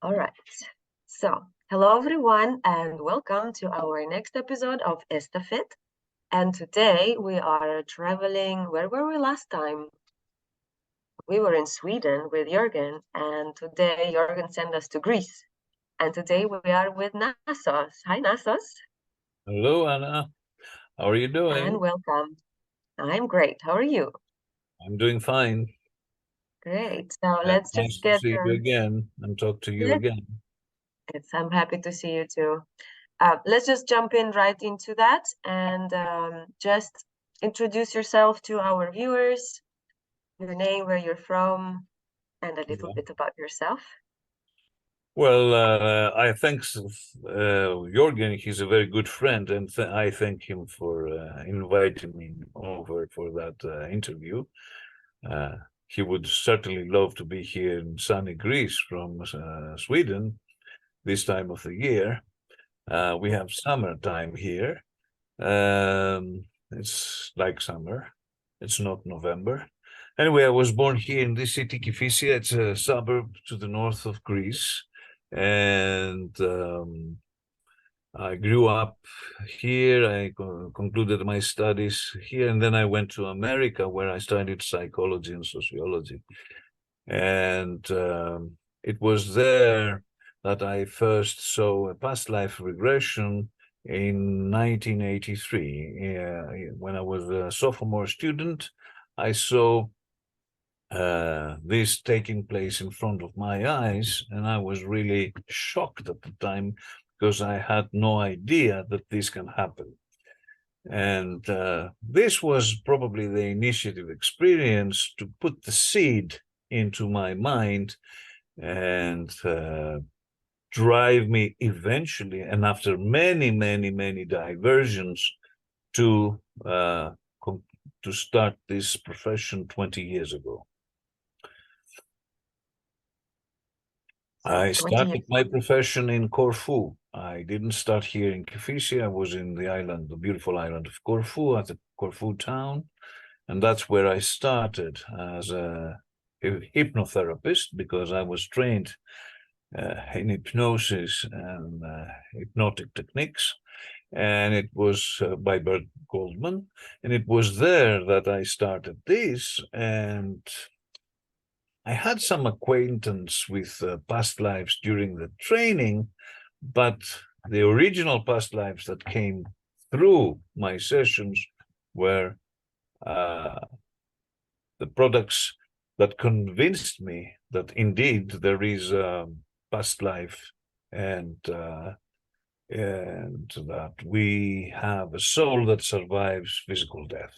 All right. So, hello everyone, and welcome to our next episode of Estafet. And today we are traveling. Where were we last time? We were in Sweden with Jürgen, and today Jürgen sent us to Greece. And today we are with Nassos. Hi, Nassos, Hello, Anna. How are you and doing? welcome. I'm great. How are you? I'm doing fine. Great. So let's Nice just to get. see you again and talk to you again. I'm happy to see you too. Let's just jump in right into that and just introduce yourself to our viewers, your name, where you're from, and a little Yeah. bit about yourself. Well, I thank Jorgen. He's a very good friend, and I thank him for inviting me over for that interview. Uh, he would certainly love to be here in sunny Greece from Sweden this time of the year. We have summertime here. It's like summer. It's not November. Anyway, I was born here in this city, Kifisia. It's a suburb to the north of Greece. And I grew up here. I concluded my studies here. And then I went to America, where I studied psychology and sociology. And it was there that I first saw a past life regression in 1983. When I was a sophomore student, I saw this taking place in front of my eyes, and I was really shocked at the time because I had no idea that this can happen. And this was probably the initiative experience to put the seed into my mind and drive me eventually, and after many diversions, to to start this profession 20 years ago. So I 20 started years. my profession in Corfu. I didn't start here in Kifisia. I was in the island, the beautiful island of Corfu, at the Corfu town. And that's where I started as a hypnotherapist, because I was trained in hypnosis and hypnotic techniques. And it was by Bert Goldman. And it was there that I started this. And I had some acquaintance with past lives during the training, but the original past lives that came through my sessions were the products that convinced me that indeed there is a past life, and that we have a soul that survives physical death.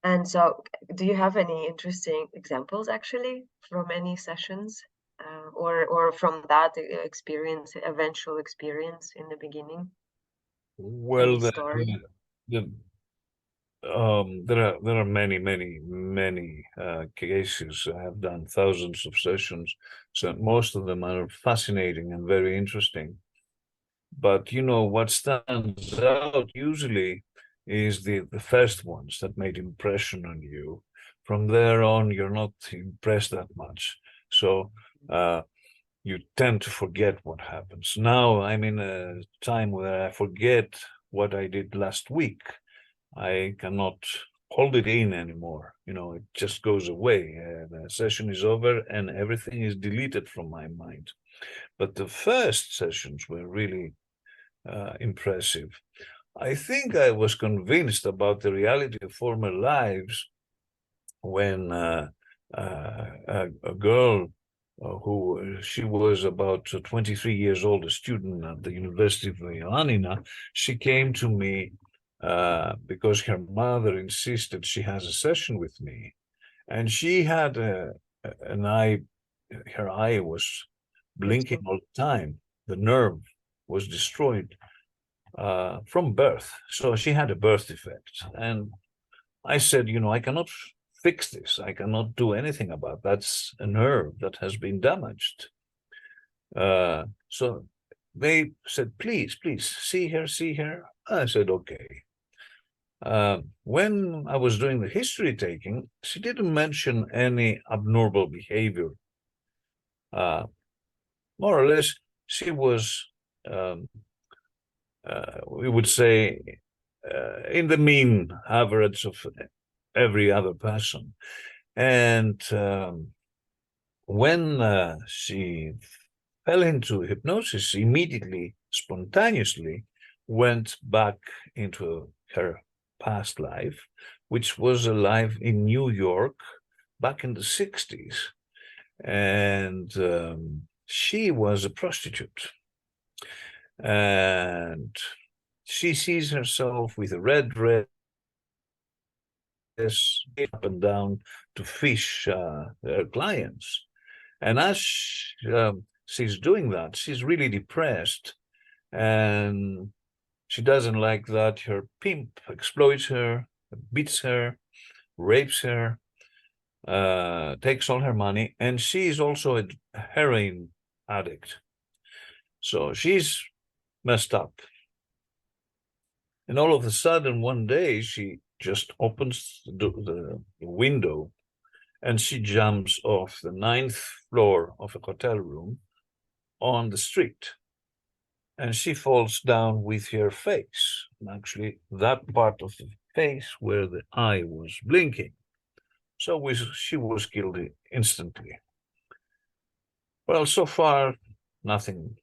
And so, do you have any interesting examples actually from any sessions, or from that experience, eventual experience in the beginning? Well, Any story? the there are many cases. I have done thousands of sessions, so most of them are fascinating and very interesting. But you know what stands out usually is the first ones that made impression on you. From there on, you're not impressed that much. So you tend to forget what happens. Now I'm in a time where I forget what I did last week. I cannot hold it in anymore. You know, it just goes away. The session is over and everything is deleted from my mind. But the first sessions were really impressive. I think I was convinced about the reality of former lives when a girl who she was about 23 years old, a student at the University of Ioannina, she came to me because her mother insisted she has a session with me. And she had an eye, her eye was blinking all the time. The nerve was destroyed from birth. So she had a birth defect. And I said, you know, I cannot fix this. I cannot do anything about that. That's a nerve that has been damaged. So they said, please, see her. I said, okay. When I was doing the history taking, she didn't mention any abnormal behavior. More or less, she was, we would say, in the mean average of every other person. And when she fell into hypnosis, she immediately, spontaneously went back into her past life, which was a life in New York back in the 60s. And she was a prostitute. And she sees herself with a red dress up and down to fish her clients. And as she's doing that, she's really depressed, and she doesn't like that her pimp exploits her, beats her, rapes her, takes all her money, and she is also a heroin addict. So she's messed up. And all of a sudden, one day, she just opens the window and she jumps off the 9th floor of a hotel room on the street. And she falls down with her face. Actually, that part of the face where the eye was blinking. So she was killed instantly. Well, so far, nothing,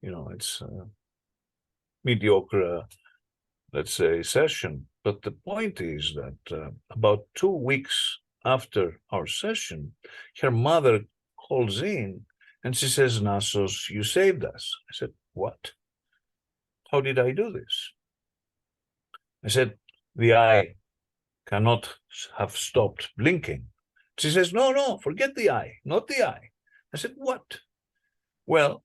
it's a mediocre, let's say, session. But the point is that about 2 weeks after our session, her mother calls in and she says, Nasos, you saved us. I said, what? How did I do this? I said, the eye cannot have stopped blinking. She says, no, forget the eye, not the eye. I said, what? Well,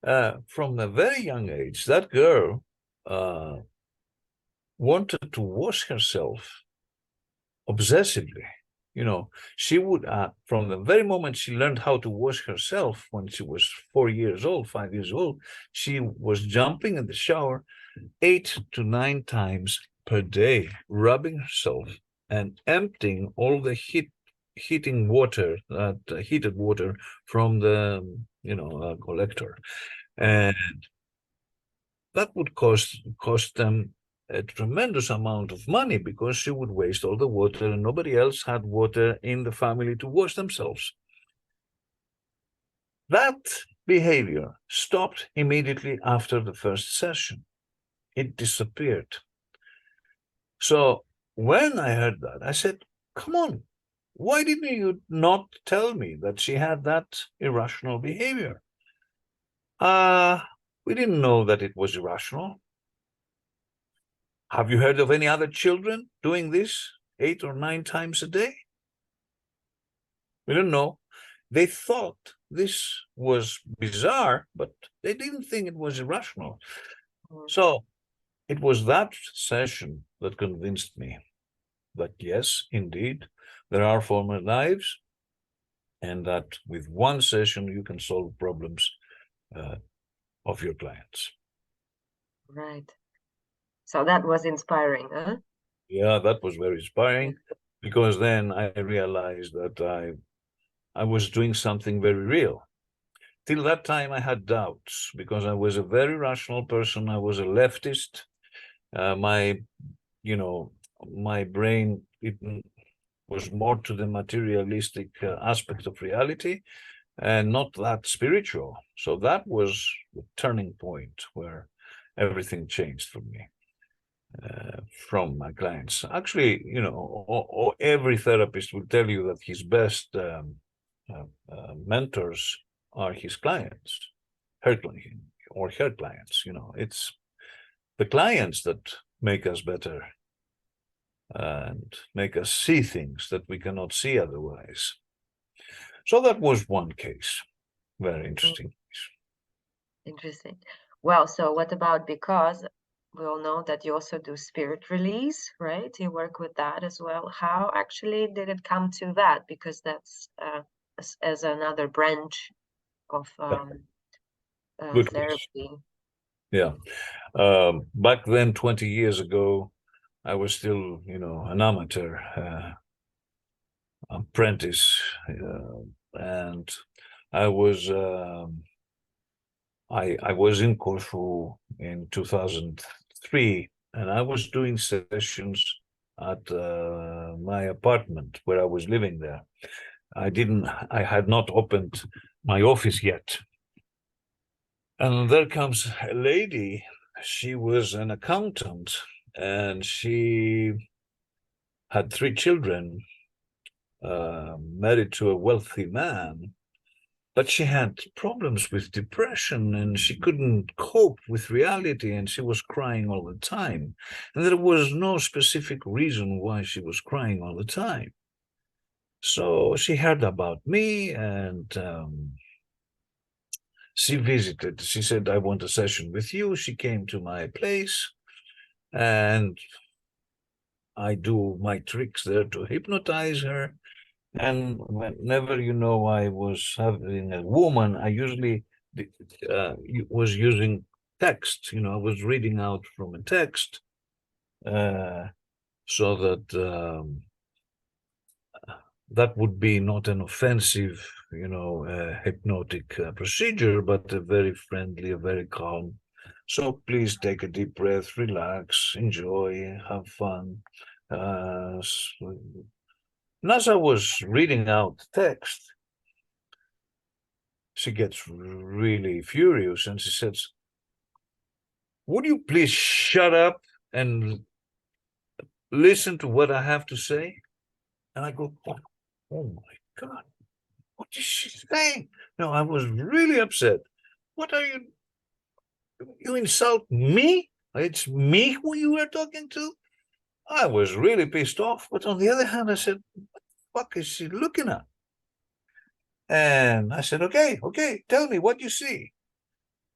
from a very young age, that girl wanted to wash herself obsessively. She would, from the very moment she learned how to wash herself when she was 4 years old, 5 years old, she was jumping in the shower 8 to 9 times per day, rubbing herself and emptying all the heated water from the, collector. And that would cost them a tremendous amount of money because she would waste all the water and nobody else had water in the family to wash themselves. That behavior stopped immediately after the first session. It disappeared. So when I heard that, I said, come on, why didn't you not tell me that she had that irrational behavior? We didn't know that it was irrational. Have you heard of any other children doing this 8 or 9 times a day? We don't know. They thought this was bizarre, but they didn't think it was irrational. So it was that session that convinced me that yes, indeed, there are former lives, and that with one session you can solve problems of your clients. Right. So that was inspiring, huh? Yeah, that was very inspiring, because then I realized that I was doing something very real. Till that time, I had doubts because I was a very rational person. I was a leftist. My brain was more to the materialistic aspect of reality and not that spiritual. So that was the turning point where everything changed for me. From my clients. Actually, every therapist will tell you that his best mentors are his clients, her clients. It's the clients that make us better and make us see things that we cannot see otherwise. So that was one case, very interesting. Interesting. Well, so what about, because we all know that you also do spirit release, right? You work with that as well. How actually did it come to that? Because that's as another branch of Good therapy. question. Yeah. Back then, 20 years ago, I was still, an amateur apprentice, and I was I was in Corfu in 2003, and I was doing sessions at my apartment where I was living there. I had not opened my office yet. And there comes a lady. She was an accountant, and she had 3 children, married to a wealthy man. But she had problems with depression, and she couldn't cope with reality, and she was crying all the time. And there was no specific reason why she was crying all the time. So she heard about me, and she visited. She said, I want a session with you. She came to my place, and I do my tricks there to hypnotize her. And whenever, I was having a woman, I usually was using text. I was reading out from a text, so that that would be not an offensive, hypnotic procedure, but a very friendly, a very calm. So please take a deep breath, relax, enjoy, have fun. And as I was reading out the text, she gets really furious, and she says, would you please shut up and listen to what I have to say? And I go, oh my God, what is she saying? No, I was really upset. What are you insult me? It's me who you were talking to? I was really pissed off. But on the other hand, I said, what the fuck is she looking at? And I said, okay, tell me what you see.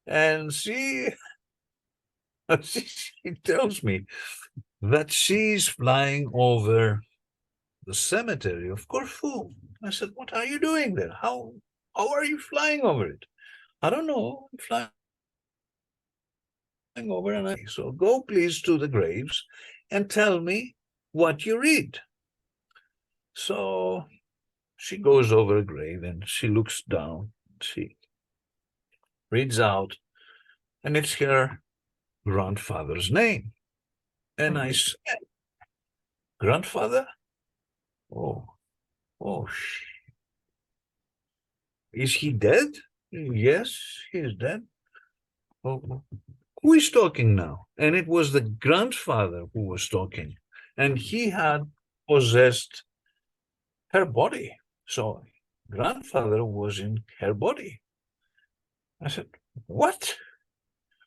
And she tells me that she's flying over the cemetery of Corfu. I said, what are you doing there? How are you flying over it? I don't know. I'm flying over, and so go please to the graves and tell me what you read. So she goes over a grave and she looks down. She reads out, and it's her grandfather's name. And I said, grandfather? Oh, oh, is he dead? Yes, he is dead. Oh, who is talking now? And it was the grandfather who was talking, and he had possessed her body. So grandfather was in her body. I said, what?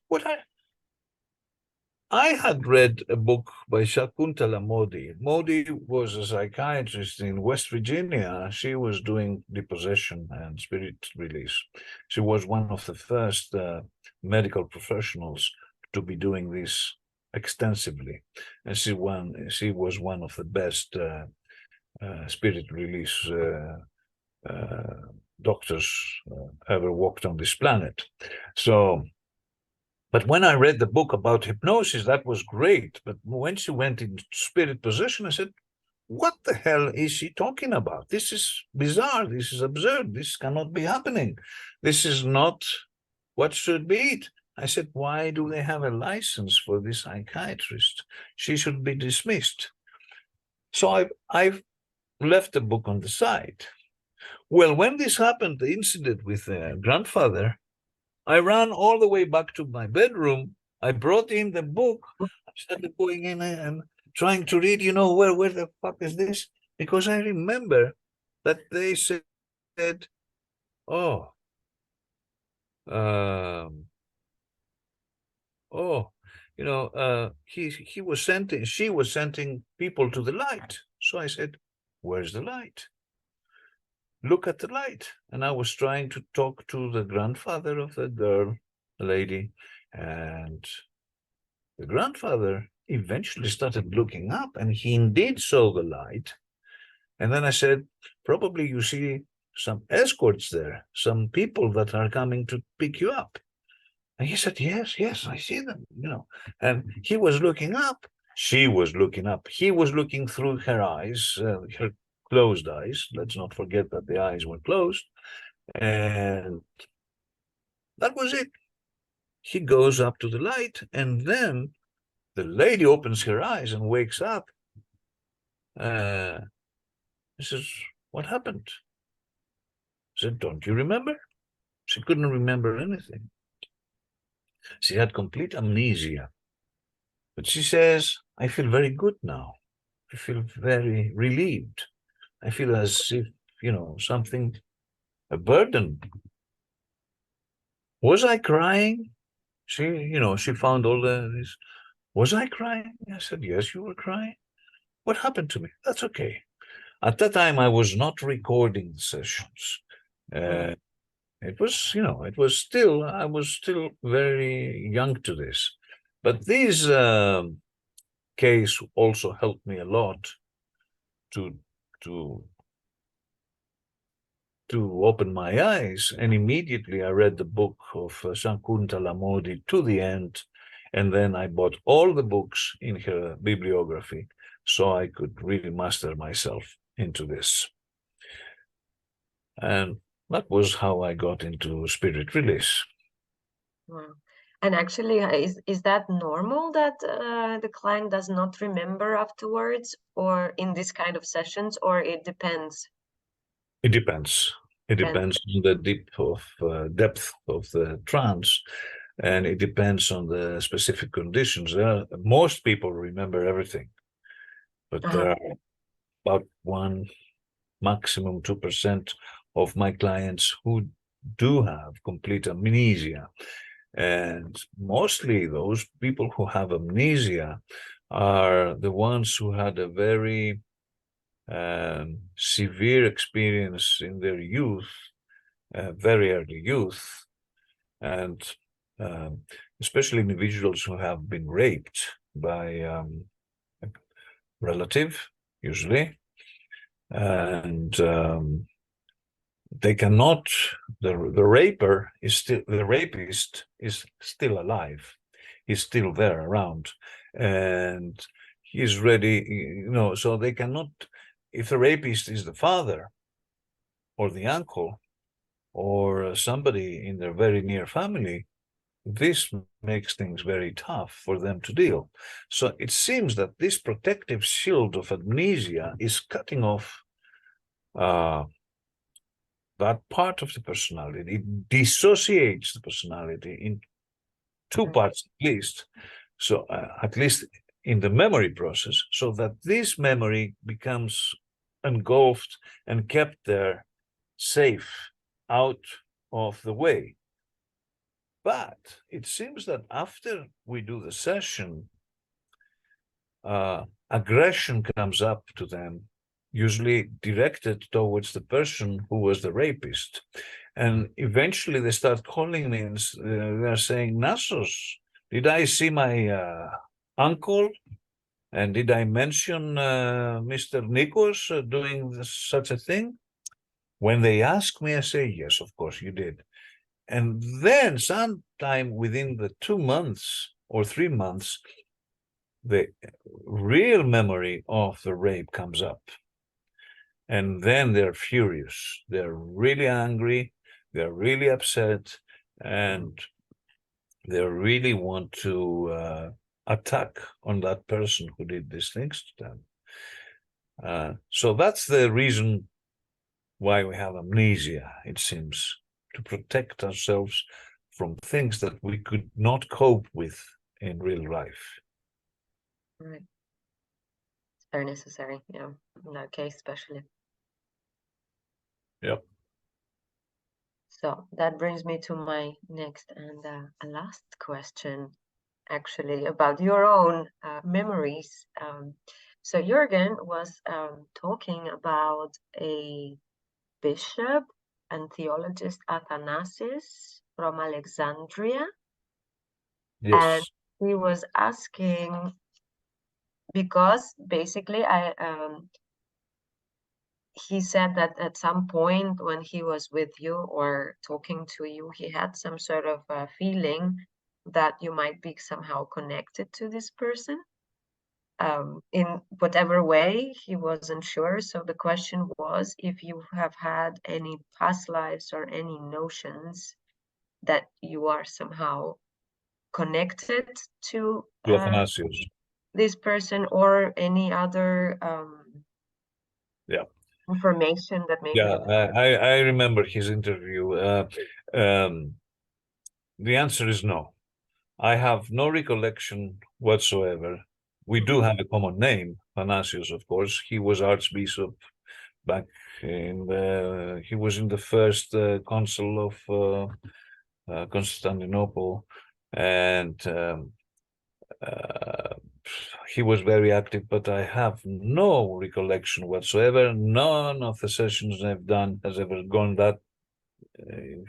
What? I had read a book by Shakuntala Modi. Modi was a psychiatrist in West Virginia. She was doing depossession and spirit release. She was one of the first medical professionals to be doing this extensively. And she was one of the best spirit release doctors ever walked on this planet. So, but when I read the book about hypnosis, that was great. But when she went into spirit possession, I said, what the hell is she talking about? This is bizarre. This is absurd. This cannot be happening. This is not what should be it. I said, why do they have a license for this psychiatrist? She should be dismissed. So I've left the book on the side. Well, when this happened, the incident with the grandfather, I ran all the way back to my bedroom. I brought in the book. I started going in and trying to read, where the fuck is this? Because I remember that they said, oh, she was sending people to the light. So I said, where's the light? Look at the light. And I was trying to talk to the grandfather of the girl, the lady, and the grandfather eventually started looking up, and he indeed saw the light. And then I said, probably you see some escorts there, some people that are coming to pick you up. And he said, yes, I see them, And he was looking up, She was looking up. He was looking through her eyes, her closed eyes. Let's not forget that the eyes were closed. And that was it. He goes up to the light, and then the lady opens her eyes and wakes up. He says, "What happened?" I said, "Don't you remember?" She couldn't remember anything. She had complete amnesia. But she says, "I feel very good now. I feel very relieved. I feel as if, something, a burden. Was I crying?" She found all this. Was I crying? I said, "Yes, you were crying. What happened to me?" "That's okay." At that time, I was not recording the sessions. Mm. I was still very young to this. But this case also helped me a lot to to to open my eyes. And immediately I read the book of Sankunta Lamodi to the end. And then I bought all the books in her bibliography so I could really master myself into this. And that was how I got into spirit release. Wow. And actually, is that normal that the client does not remember afterwards, or in this kind of sessions, or it depends? It depends. It depends on the depth of the trance, and it depends on the specific conditions. Most people remember everything, but there are about 1, maximum 2% of my clients who do have complete amnesia. And mostly those people who have amnesia are the ones who had a very severe experience in their youth, very early youth, and especially individuals who have been raped by a relative, usually, and they cannot. The rapist is still alive. He's still there around, and he's ready. So they cannot. If the rapist is the father or the uncle or somebody in their very near family, this makes things very tough for them to deal. So it seems that this protective shield of amnesia is cutting off that part of the personality. It dissociates the personality in two parts at least. So at least in the memory process, so that this memory becomes engulfed and kept there safe out of the way. But it seems that after we do the session, aggression comes up to them, usually directed towards the person who was the rapist. And eventually they start calling me and they're saying, "Nasos, did I see my uncle? And did I mention Mr. Nikos doing such a thing?" When they ask me, I say, "Yes, of course you did." And then sometime within the 2 months or 3 months, the real memory of the rape comes up. And then they're furious. They're really angry. They're really upset. And they really want to attack on that person who did these things to them. So that's the reason why we have amnesia, it seems, to protect ourselves from things that we could not cope with in real life. Right. It's very necessary, yeah, in that case, especially. Yep. So that brings me to my next and a last question, actually, about your own memories. So Jürgen was talking about a bishop and theologist, Athanasios from Alexandria. And Yes. he was asking, because basically he said that at some point when he was with you or talking to you, he had some sort of feeling that you might be somehow connected to this person. in whatever way, he wasn't sure. So the question was if you have had any past lives or any notions that you are somehow connected to Athanasios. this person or any other Yeah. information that maybe Yeah, you can. I remember his interview. The answer is no. I have no recollection whatsoever. We do have a common name, Athanasios, of course. He was Archbishop back he was in the first council of Constantinople, and he was very active, but I have no recollection whatsoever. None of the sessions I've done has ever gone that,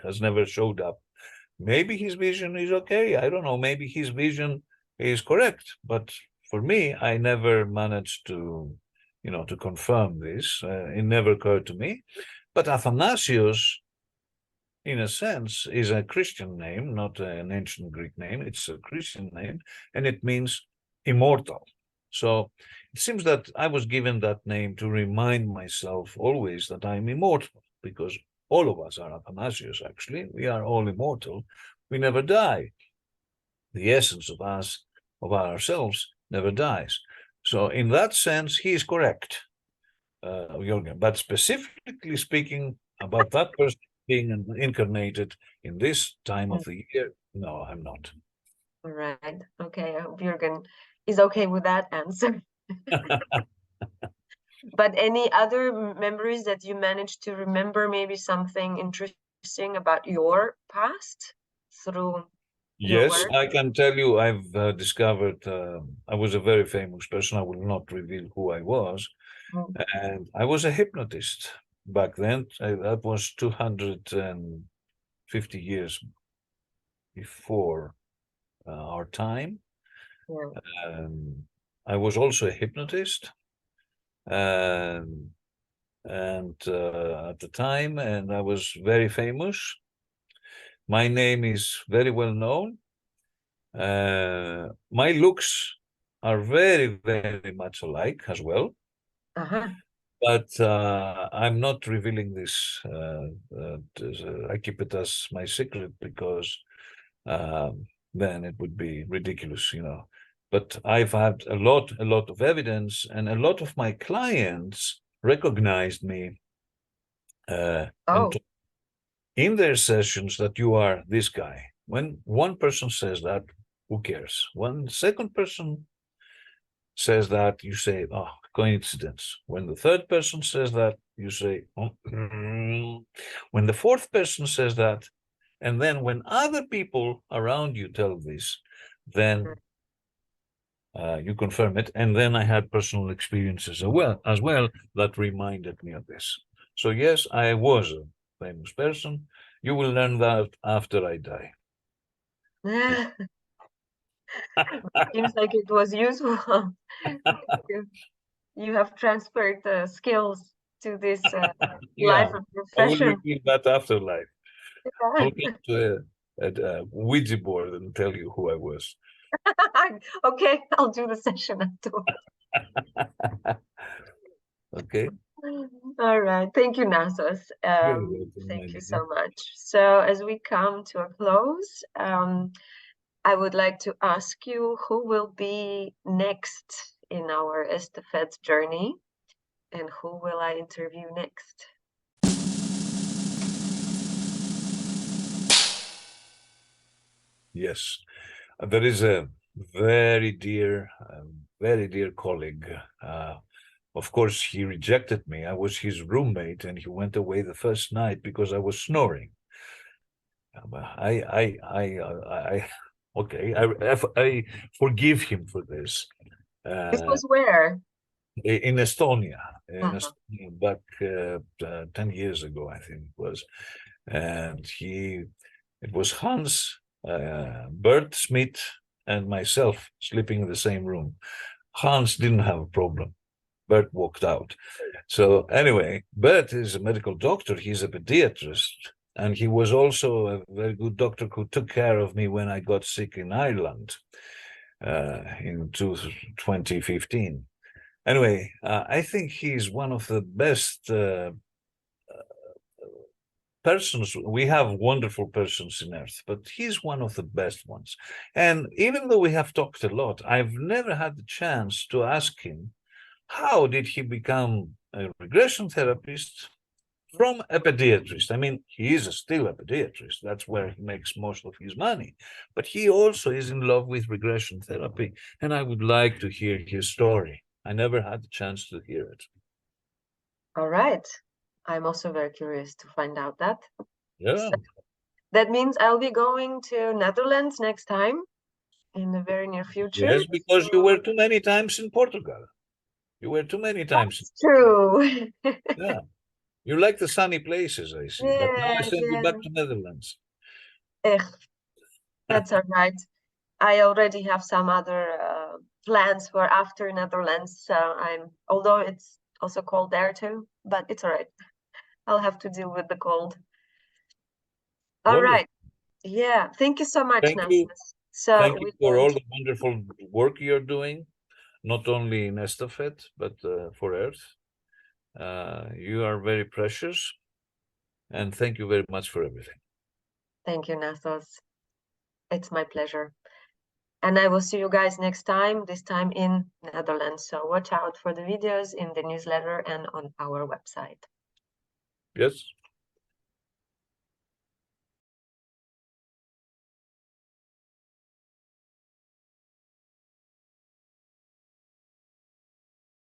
has never showed up. Maybe his vision is okay. I don't know. Maybe his vision is correct. But for me, I never managed to, to confirm this. It never occurred to me. But Athanasios, in a sense, is a Christian name, not an ancient Greek name. It's a Christian name, and it means immortal. So it seems that I was given that name to remind myself always that I'm immortal, because all of us are Athanasios, actually. We are all immortal. We never die. The essence of us, of ourselves, never dies. So in that sense, he is correct, Jürgen. But specifically speaking about that person being incarnated in this time of the year, no, I'm not. All right. Okay. I hope Jürgen is okay with that answer. But any other memories that you managed to remember, maybe something interesting about your past through your Yes, work? I can tell you I've discovered I was a very famous person. I will not reveal who I was. Mm. And I was a hypnotist back then. That was 250 years before our time. Yeah. I was also a hypnotist. And at the time, and I was very famous. My name is very well known. My looks are very, very much alike as well. Uh-huh. But I'm not revealing this. I keep it as my secret because then it would be ridiculous, But I've had a lot of evidence, and a lot of my clients recognized me and Oh, in their sessions that you are this guy. When one person says that, who cares? When second person says that, you say, oh, coincidence. When the third person says that, you say, oh, when the fourth person says that, and then when other people around you tell this, then you confirm it. And then I had personal experiences as well that reminded me of this. So yes, I was a famous person. You will learn that after I die. seems like it was useful. You have transferred the skills to this life Yeah, and I will profession. reveal that afterlife. I'll come to a Ouija board and tell you who I was. Okay, I'll do the session afterwards. Okay. All right. Thank you, Nasos. You're welcome, Thank my you dear. so much. So as we come to a close, I would like to ask you who will be next in our Estafet journey and who will I interview next? Yes. There is a very dear colleague. Of course, he rejected me. I was his roommate, and he went away the first night because I was snoring. Okay, I forgive him for this. This Uh, was where? in Estonia, Uh-huh. back 10 years ago, I think it was. And it was Hans, Bert Smith, and myself sleeping in the same room. Hans didn't have a problem. Bert walked out. So anyway, Bert is a medical doctor. He's a pediatrist. And he was also a very good doctor who took care of me when I got sick in Ireland. in 2015. Anyway, I think he's one of the best persons. We have wonderful persons in Earth, but he's one of the best ones. And even though we have talked a lot, I've never had the chance to ask him, how did he become a regression therapist from a pediatrist? I mean, he is still a pediatrist. That's where he makes most of his money. But he also is in love with regression therapy. And I would like to hear his story. I never had the chance to hear it. All right. I'm also very curious to find out that. Yeah. So that means I'll be going to Netherlands next time in the very near future. Yes, because you were too many times in Portugal. You were too many times. That's true. Yeah. You like the sunny places, I see. But now I Yeah, send you yeah. back to Netherlands. Ugh, that's all right. I already have some other plans for after Netherlands. So although it's also cold there too, but it's all right. I'll have to deal with the cold. All Wonderful. right. Yeah. Thank you so much, Thank you. Nasis. So Thank you we're for going all to, the wonderful work you're doing, not only in Estafet, but for Earth. You are very precious, and thank you very much for everything. thank you, Nathos. It's my pleasure. And I will see you guys next time, this time in Netherlands. So watch out for the videos in the newsletter and on our website. Yes.